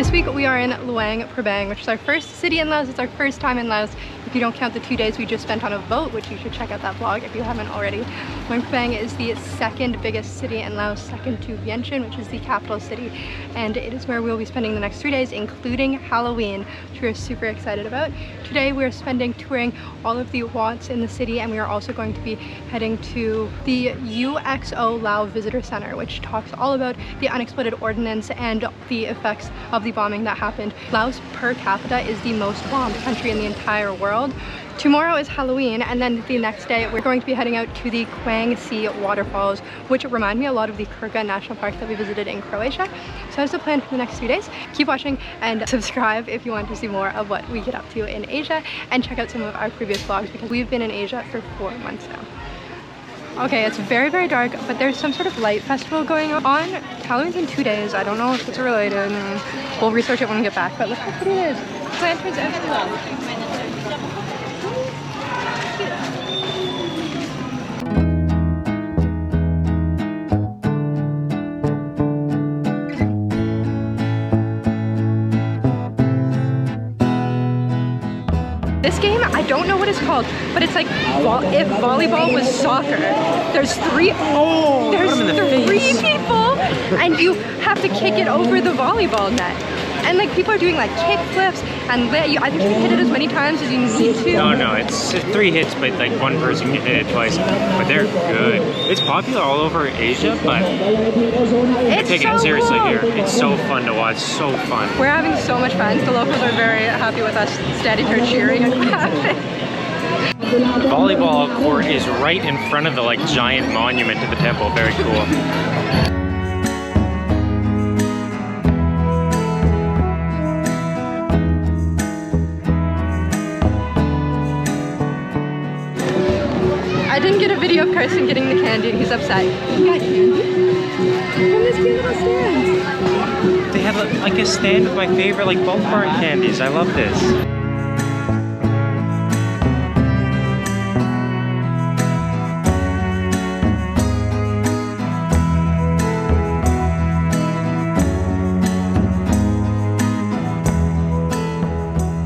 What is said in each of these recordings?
This week we are in Luang Prabang, which is our first city in Laos. It's our first time in Laos, if you don't count the 2 days we just spent on a boat, which you should check out that vlog if you haven't already. Luang Prabang is the second biggest city in Laos, second to Vientiane, which is the capital city. And it is where we'll be spending the next 3 days, including Halloween, which we're super excited about. Today we're spending touring all of the Wats in the city, and we are also going to be heading to the UXO Lao Visitor Center, which talks all about the Unexploded Ordinance and the effects of the bombing that happened. Laos per capita is the most bombed country in the entire world. Tomorrow is Halloween, and then the next day we're going to be heading out to the Kuang Si Waterfalls, which remind me a lot of the Krka National Park that we visited in Croatia. So that's the plan for the next 2 days. Keep watching and subscribe if you want to see more of what we get up to in Asia, and check out some of our previous vlogs because we've been in Asia for 4 months now. Okay, it's very, very dark, but there's some sort of light festival going on. Halloween's in 2 days. I don't know if it's related. We'll research it when we get back, but look how pretty it is. Lanterns everywhere. This game, I don't know what it's called, but it's like if volleyball was soccer. There's three people, and you have to kick it over the volleyball net. And like people are doing like kick flips, and I think you can hit it as many times as you need to. No, it's 3 hits, but like one person can hit it twice. But they're good. It's popular all over Asia, but they're taking it seriously here. It's so fun to watch, so fun. We're having so much fun. The locals are very happy with us standing here cheering and clapping. The volleyball court is right in front of the like giant monument to the temple. Very cool. I didn't get a video of Carson getting the candy and he's upset. He got candy from this cute little stand. They have like a stand with my favorite like bulk bar candies. I love this.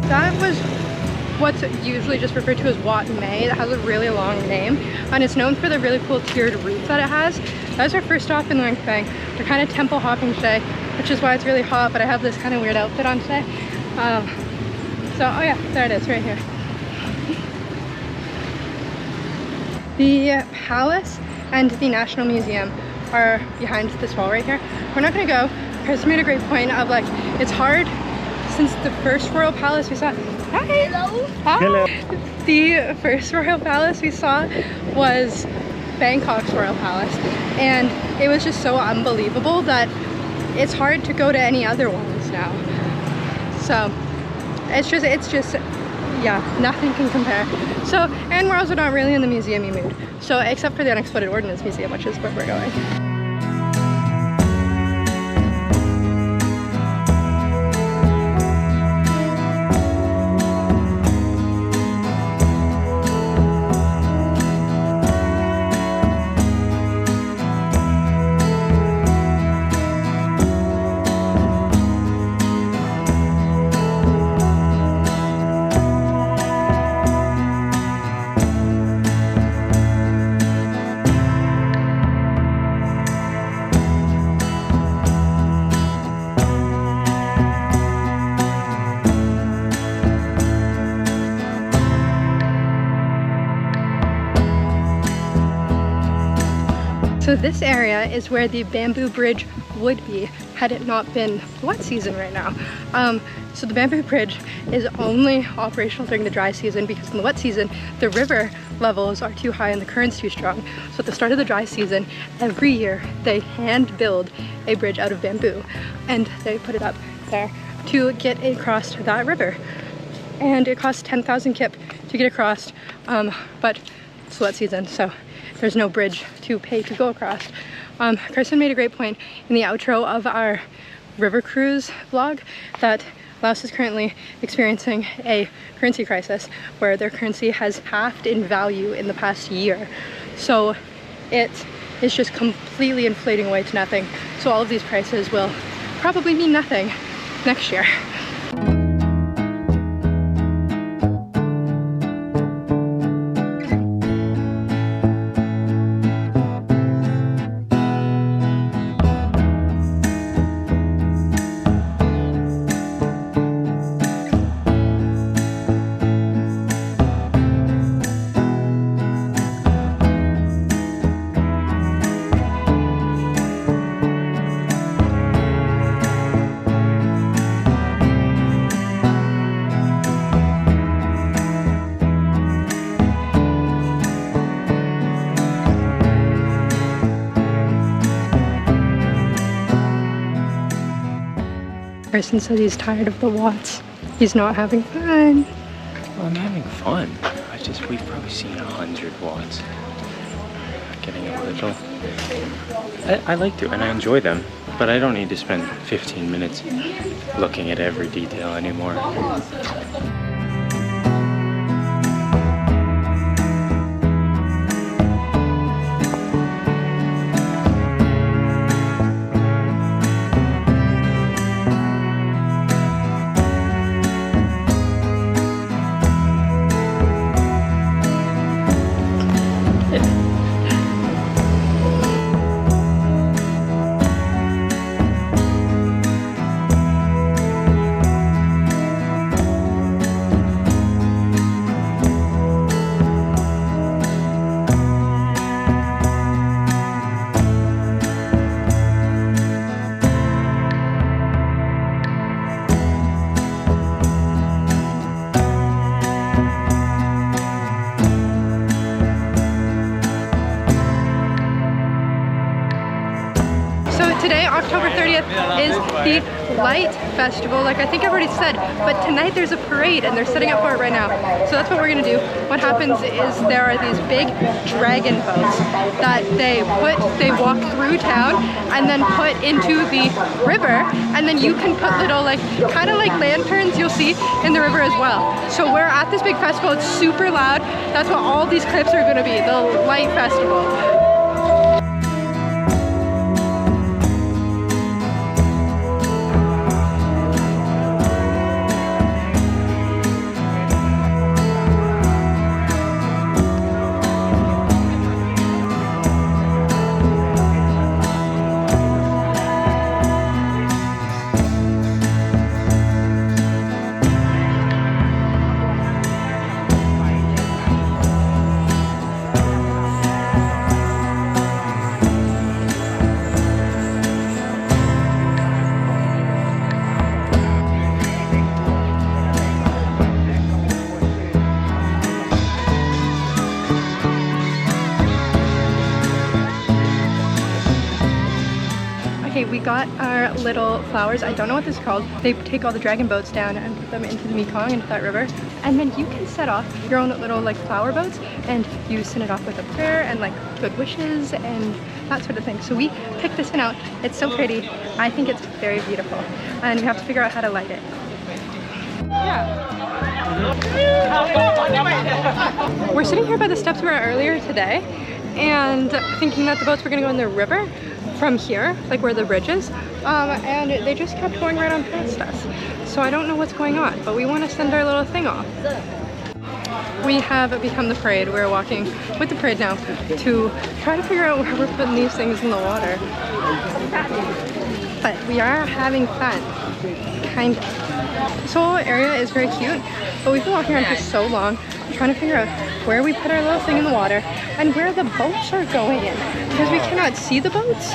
That was what's usually just referred to as Wat Pho. It has a really long name, and it's known for the really cool tiered roof that it has. That was our first stop in Luang Prabang. We're kind of temple hopping today, which is why it's really hot, but I have this kind of weird outfit on today. Oh yeah, there it is, right here. The palace and the National Museum are behind this wall right here. We're not gonna go. Chris made a great point of like, it's hard since the first royal palace we saw. Hi. Hello. Hi. Hello. The first royal palace we saw was Bangkok's royal palace, and it was just so unbelievable that it's hard to go to any other ones now. So it's just yeah, nothing can compare. So, and we're also not really in the museum-y mood. So except for the Unexploded Ordinance Museum, which is where we're going. So this area is where the bamboo bridge would be had it not been the wet season right now. So the bamboo bridge is only operational during the dry season because in the wet season, the river levels are too high and the current's too strong. So at the start of the dry season, every year they hand build a bridge out of bamboo and they put it up there to get across that river. And it costs 10,000 kip to get across, but it's wet season, so there's no bridge to pay to go across. Carson made a great point in the outro of our river cruise vlog that Laos is currently experiencing a currency crisis where their currency has halved in value in the past year. So it is just completely inflating away to nothing. So all of these prices will probably mean nothing next year. Person said he's tired of the Watts. He's not having fun. Well, I'm having fun. We've probably seen 100 Watts. Getting a little. I like to, and I enjoy them, but I don't need to spend 15 minutes looking at every detail anymore. Today, October 30th, is the Light Festival, like I think I've already said, but tonight there's a parade and they're setting up for it right now. So that's what we're gonna do. What happens is there are these big dragon boats that they walk through town and then put into the river, and then you can put little kind of like lanterns you'll see in the river as well. So we're at this big festival, it's super loud. That's what all these clips are gonna be, the Light Festival. Okay, we got our little flowers. I don't know what this is called. They take all the dragon boats down and put them into the Mekong, into that river. And then you can set off your own little flower boats, and you send it off with a prayer and good wishes and that sort of thing. So we picked this one out. It's so pretty. I think it's very beautiful. And we have to figure out how to light it. Yeah. We're sitting here by the steps we were at earlier today and thinking that the boats were gonna go in the river from here, where the bridge is, and they just kept going right on past us. So I don't know what's going on, but we want to send our little thing off. We have become the parade. We're walking with the parade now to try to figure out where we're putting these things in the water. But we are having fun, kind of. This whole area is very cute, but we've been walking around for so long trying to figure out where we put our little thing in the water and where the boats are going in, because we cannot see the boats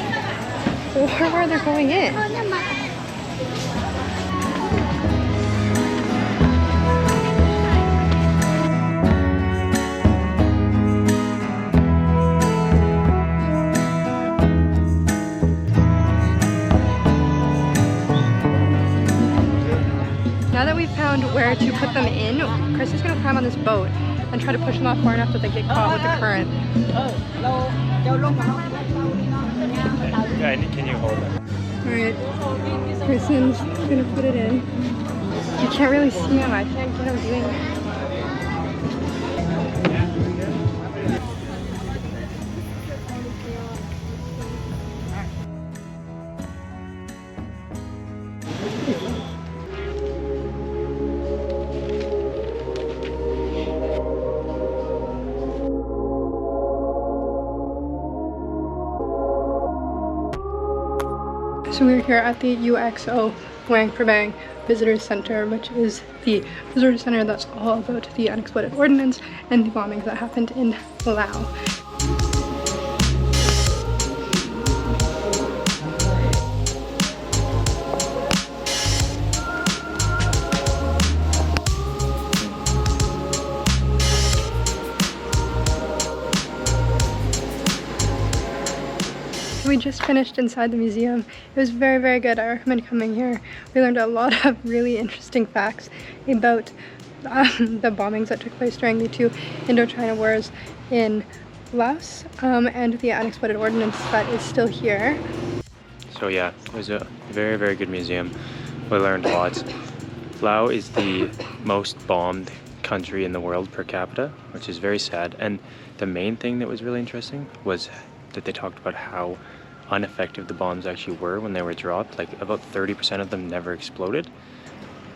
or where they're going in. Now that we've found where to put them in, Chris is going to climb on this boat and try to push them off far enough that they get caught with the current. Yeah, can you hold it? Alright, Kristen's going to put it in. You can't really see him, I can't get him doing it. So we're here at the UXO Luang Prabang Visitor Center, which is the visitor center that's all about the Unexploded Ordinance and the bombings that happened in Laos. We just finished inside the museum. It was very, very good. I recommend coming here. We learned a lot of really interesting facts about the bombings that took place during the two Indochina wars in Laos and the Unexploded Ordinance that is still here. So yeah, it was a very, very good museum. We learned lots. Laos is the most bombed country in the world per capita, which is very sad. And the main thing that was really interesting was that they talked about how ineffective the bombs actually were when they were dropped. Like about 30% of them never exploded,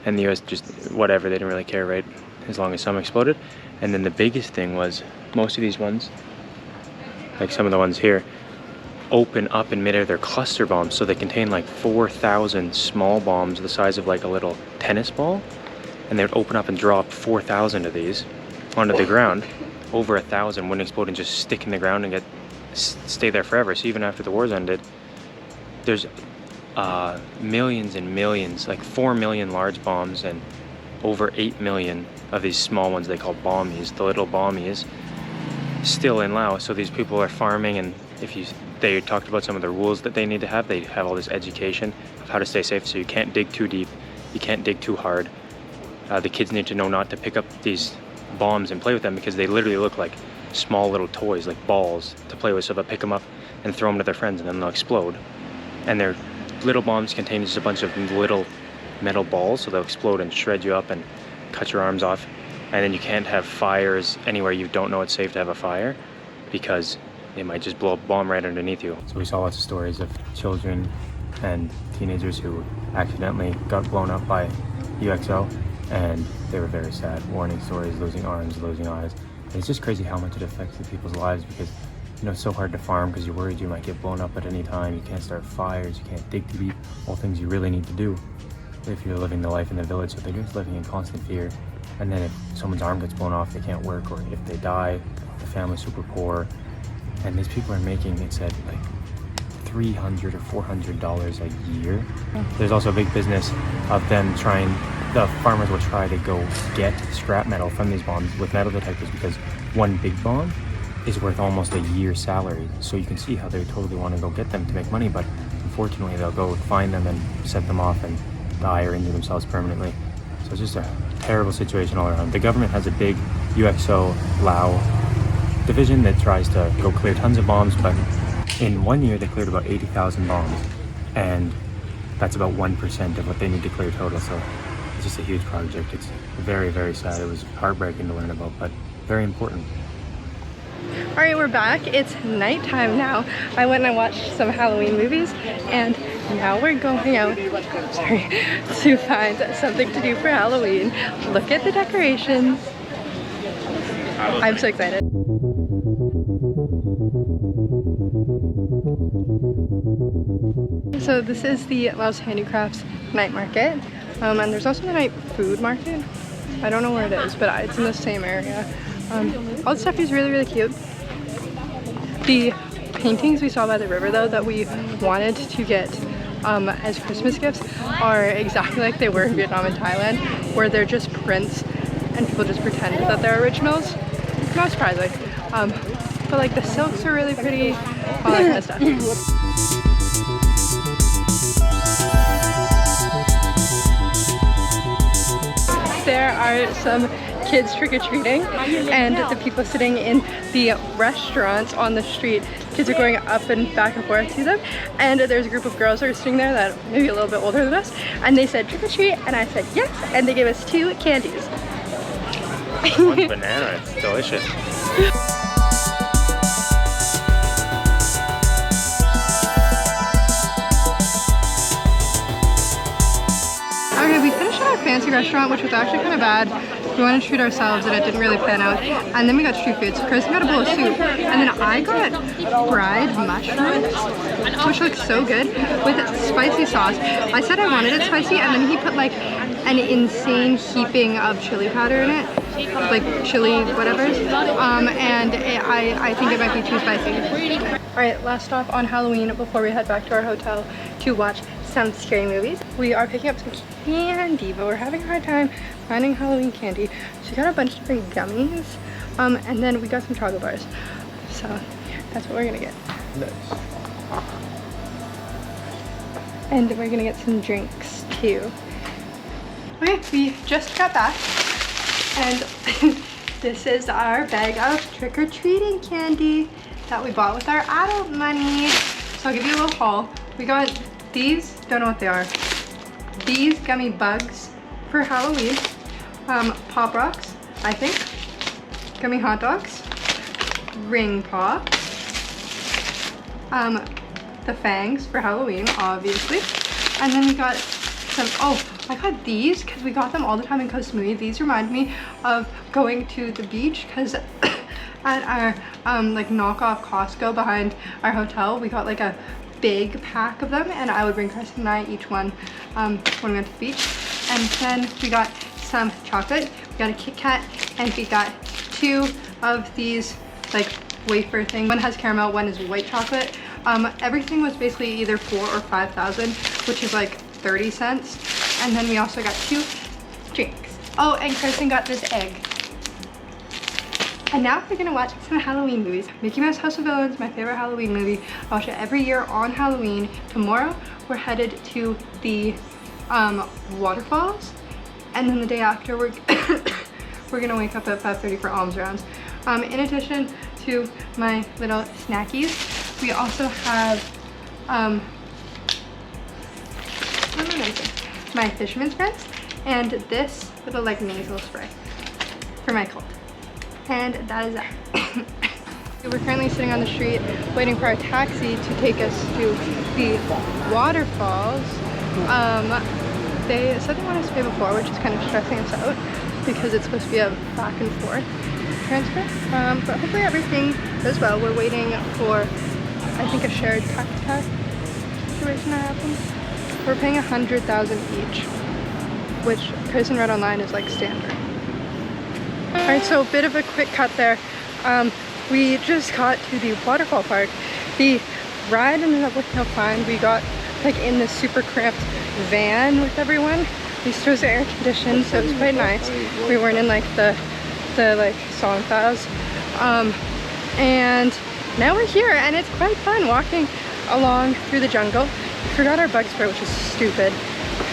and the US just whatever, they didn't really care, right, as long as some exploded. And then the biggest thing was most of these ones, like some of the ones here, open up in midair. They're cluster bombs, so they contain like 4,000 small bombs the size of like a little tennis ball, and they would open up and drop 4,000 of these onto the ground. Over 1,000 wouldn't explode and just stick in the ground and stay there forever. So even after the wars ended, there's millions and millions, like 4 million large bombs and over 8 million of these small ones they call bombies, the little bombies, still in Laos. So these people are farming, and they talked about some of the rules that they need to have. They have all this education of how to stay safe, so you can't dig too deep, you can't dig too hard. The kids need to know not to pick up these bombs and play with them, because they literally look like small little toys, like balls to play with, so they'll pick them up and throw them to their friends and then they'll explode. And their little bombs contain just a bunch of little metal balls, so they'll explode and shred you up and cut your arms off. And then you can't have fires anywhere you don't know it's safe to have a fire, because it might just blow a bomb right underneath you. So we saw lots of stories of children and teenagers who accidentally got blown up by UXO, and they were very sad. Warning stories, losing arms, losing eyes. It's just crazy how much it affects the people's lives, because it's so hard to farm because you're worried you might get blown up at any time. You can't start fires, you can't dig too deep, all things you really need to do if you're living the life in the village. So they're just living in constant fear. And then if someone's arm gets blown off, they can't work, or if they die, the family's super poor. And these people are making, it said, like $300 or $400 a year. There's also a big business of them the farmers will try to go get scrap metal from these bombs with metal detectors, because one big bomb is worth almost a year's salary. So you can see how they totally want to go get them to make money, but unfortunately they'll go find them and set them off and die or injure themselves permanently. So it's just a terrible situation all around. The government has a big UXO Lao division that tries to go clear tons of bombs, but in 1 year they cleared about 80,000 bombs, and that's about 1% of what they need to clear total. So it's just a huge project. It's very, very sad. It was heartbreaking to learn about, but very important. All right, we're back. It's nighttime now. I went and I watched some Halloween movies, and now we're going out, to find something to do for Halloween. Look at the decorations. I'm so excited. So this is the Laos Handicrafts night market, and there's also the night food market. I don't know where it is, but it's in the same area. All the stuff is really, really cute. The paintings we saw by the river, though, that we wanted to get as Christmas gifts are exactly like they were in Vietnam and Thailand, where they're just prints and people just pretend that they're originals. Not surprising. But like the silks are really pretty, all that kind of stuff. There are some kids trick-or-treating, and the people sitting in the restaurants on the street. Kids are going up and back and forth to them, and there's a group of girls that are sitting there that are maybe a little bit older than us, and they said trick-or-treat, and I said yes, and they gave us 2 candies. One's banana, it's delicious. Okay, we finished our fancy restaurant, which was actually kind of bad. We wanted to treat ourselves and it didn't really pan out. And then we got street food. So Kristen got a bowl of soup. And then I got fried mushrooms, which looks so good, with spicy sauce. I said I wanted it spicy, and then he put like an insane heaping of chili powder in it. Like chili whatever's. I think it might be too spicy. Alright, last stop on Halloween before we head back to our hotel to watch some scary movies. We are picking up some candy, but we're having a hard time finding Halloween candy. So we got a bunch of different gummies, and then we got some chocolate bars. So that's what we're gonna get. Nice. And we're gonna get some drinks too. Okay, we just got back, and this is our bag of trick-or-treating candy that we bought with our adult money. So I'll give you a little haul. We got these, don't know what they are. These gummy bugs for Halloween. Pop Rocks, I think. Gummy hot dogs. Ring pops. The fangs for Halloween, obviously. And then we got some, oh, I got these because we got them all the time in Koh Samui. These remind me of going to the beach because at our like knockoff Costco behind our hotel, we got like a big pack of them, and I would bring Kristen and I each one when we went to the beach. And then we got some chocolate, we got a Kit Kat, and we got 2 of these like wafer thing. One has caramel, one is white chocolate. Everything was basically either 4,000 or 5,000, which is like 30 cents. And then we also got 2 drinks. Oh, and Kristen got this egg. And now we're gonna watch some Halloween movies. Mickey Mouse House of Villains, my favorite Halloween movie. I watch it every year on Halloween. Tomorrow, we're headed to the waterfalls. And then the day after, we're gonna wake up at 5:30 for Alms rounds. In addition to my little snackies, we also have my fisherman's friends and this little like nasal spray for my cold. And that is that. We're currently sitting on the street waiting for our taxi to take us to the waterfalls. They said they want us to pay before, which is kind of stressing us out because it's supposed to be a back and forth transfer. But hopefully everything goes well. We're waiting for, I think, a shared tax situation to happen. We're paying 100,000 each, which Kristen read online is like standard. Alright, so a bit of a quick cut there. We just got to the waterfall park. The ride ended up working out fine. We got like in this super cramped van with everyone. At least it was air conditioned, so it was quite nice. We weren't in like the like Sontas. And now we're here, and it's quite fun walking along through the jungle. We forgot our bug spray, which is stupid,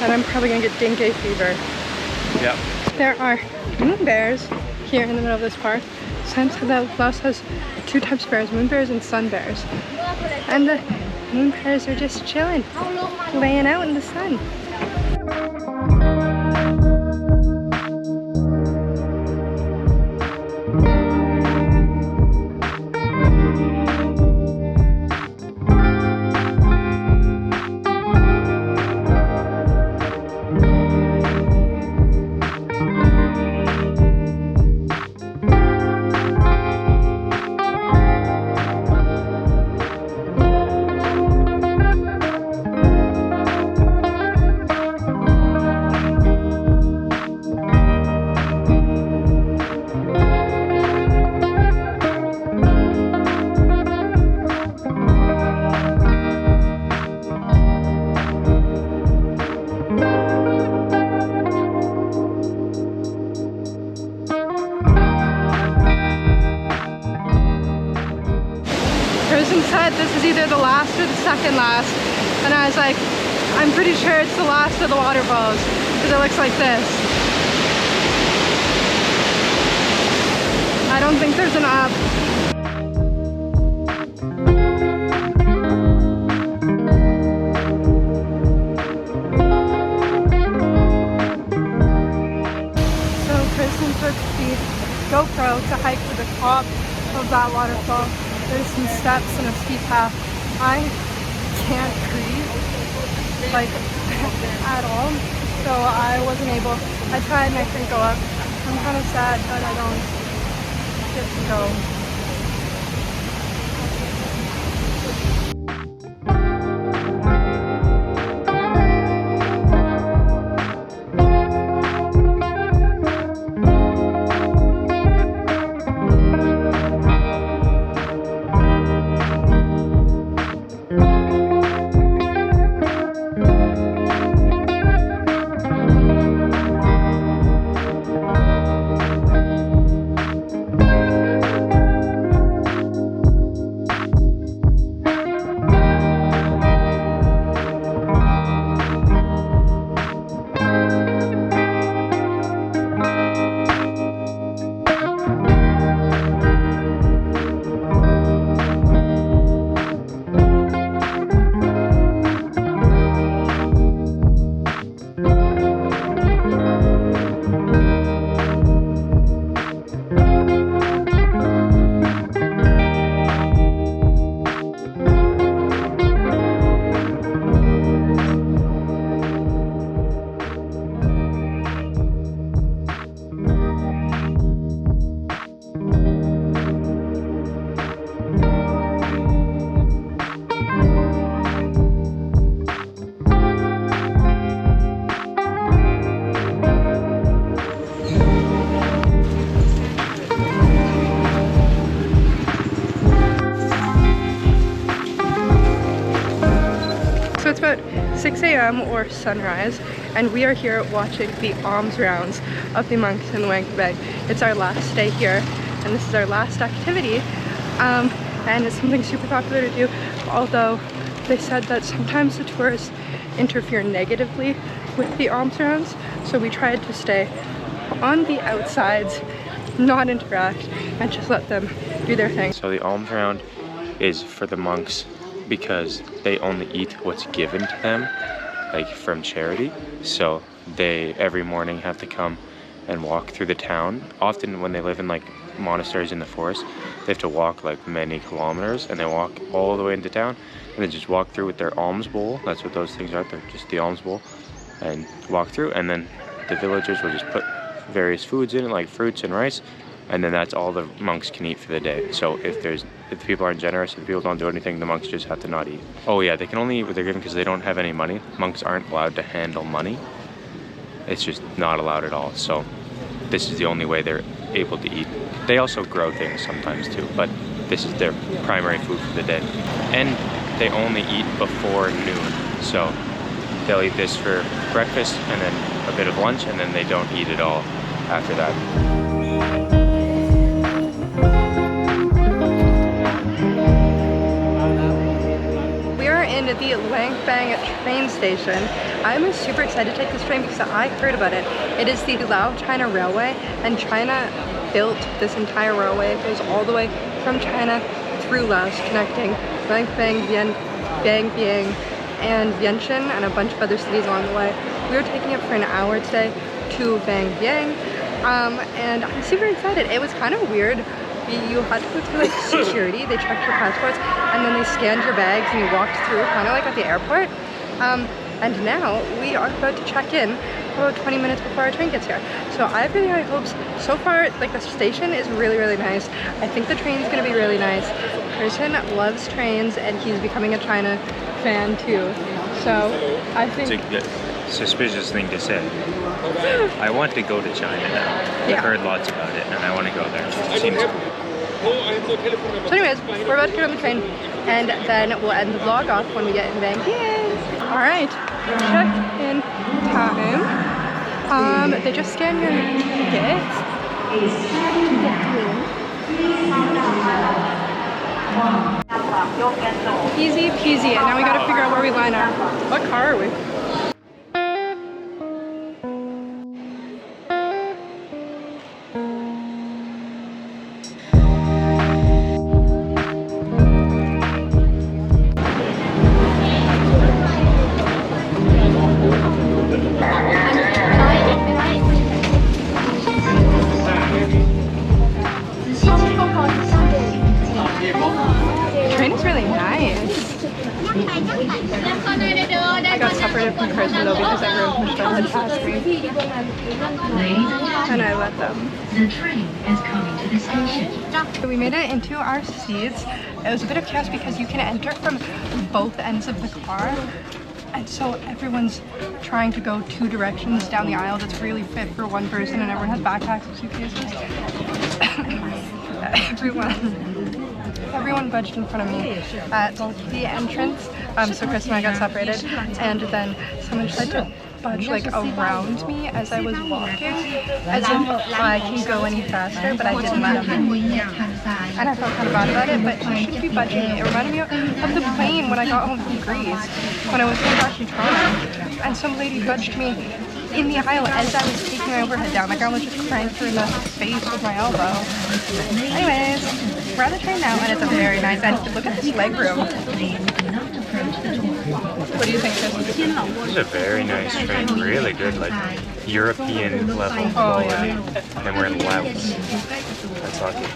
and I'm probably gonna get dengue fever. Yeah. There are moon bears here in the middle of this park. Laos has 2 types of bears, moon bears and sun bears. And the moon bears are just chilling, laying out in the sun. This is either the last or the second last, and I was like, I'm pretty sure it's the last of the waterfalls because it looks like this. I don't think there's an up. So Kristen took the GoPro to hike to the top of that waterfall. There's some steps and a steep path. I can't breathe, like, at all. so I wasn't able. I tried and I couldn't go up. I'm kind of sad that I don't get to go. So it's about 6 a.m. or sunrise, and we are here watching the alms rounds of the monks in Luang Prabang. It's our last day here, and this is our last activity, and it's something super popular to do, although they said that sometimes the tourists interfere negatively with the alms rounds, so we tried to stay on the outsides, not interact, and just let them do their thing. So the alms round is for the monks because they only eat what's given to them, like from charity. So they every morning have to come and walk through the town. Often when they live in like monasteries in the forest, they have to walk like many kilometers, and they walk all the way into town and then just walk through with their alms bowl. That's what those things are, they're just the alms bowl, and walk through, and then the villagers will just put various foods in it, like fruits and rice, and then that's all the monks can eat for the day. So if people aren't generous, if people don't do anything, the monks just have to not eat. Oh yeah, they can only eat what they're given because they don't have any money. Monks aren't allowed to handle money. It's just not allowed at all. So this is the only way they're able to eat. They also grow things sometimes too, but this is their primary food for the day. And they only eat before noon. So they'll eat this for breakfast and then a bit of lunch, and then they don't eat at all after that. In the Luang Prabang train station. I'm super excited to take this train because I heard about it. It is the Lao-China Railway, and China built this entire railway. It goes all the way from China through Laos, connecting Luang Prabang, Vientiane, and Vientiane, and a bunch of other cities along the way. We were taking it for an hour today to Vientiane, and I'm super excited. It was kind of weird. You had to go through like security. They checked your passports and then they scanned your bags and you walked through, kind of like at the airport. And now we are about to check in about 20 minutes before our train gets here. So I have really high hopes. So far, like the station is really, really nice. I think the train's gonna be really nice. Person loves trains and he's becoming a China fan too. So I think it's a suspicious thing to say. I want to go to China now. Yeah. I've heard lots about it and I want to go there. It seems cool. So anyways, we're about to get on the train, and then we'll end the vlog off when we get in Vientiane. Alright, check-in time. They just scan your tickets. Easy peasy, and now we gotta figure out where we line up. What car are we? person though because everyone pushed ahead past me. And I let them. The train is coming to the station. So we made it into our seats. It was a bit of chaos because you can enter from both ends of the car. And so everyone's trying to go two directions down the aisle that's really fit for one person, and everyone has backpacks and suitcases. Everyone budged in front of me at the entrance. So Chris and I got separated, and then someone tried to budge like around me as I was walking, as if I can go any faster, but I didn't let him. And I felt kind of bad about it, but he should be budging me. It reminded me of the plane when I got home from Greece, when I was going back to Toronto, and some lady budged me in the aisle as I was taking my overhead down. Like I almost just cranked her in the face with my elbow. Anyways, we're at the train now, and it's a very nice end. Look at this leg room. What do you think, Chris? This is a very nice train, really good, like European level quality. And we're in Laos. That's lucky.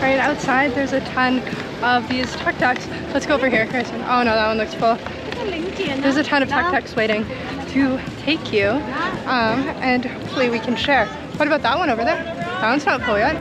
Right outside, there's a ton of these tuk-tuks. Let's go over here, Kirsten. Oh no, that one looks full. There's a ton of tuk-tuks waiting to take you, and hopefully we can share. What about that one over there? That one's not full yet.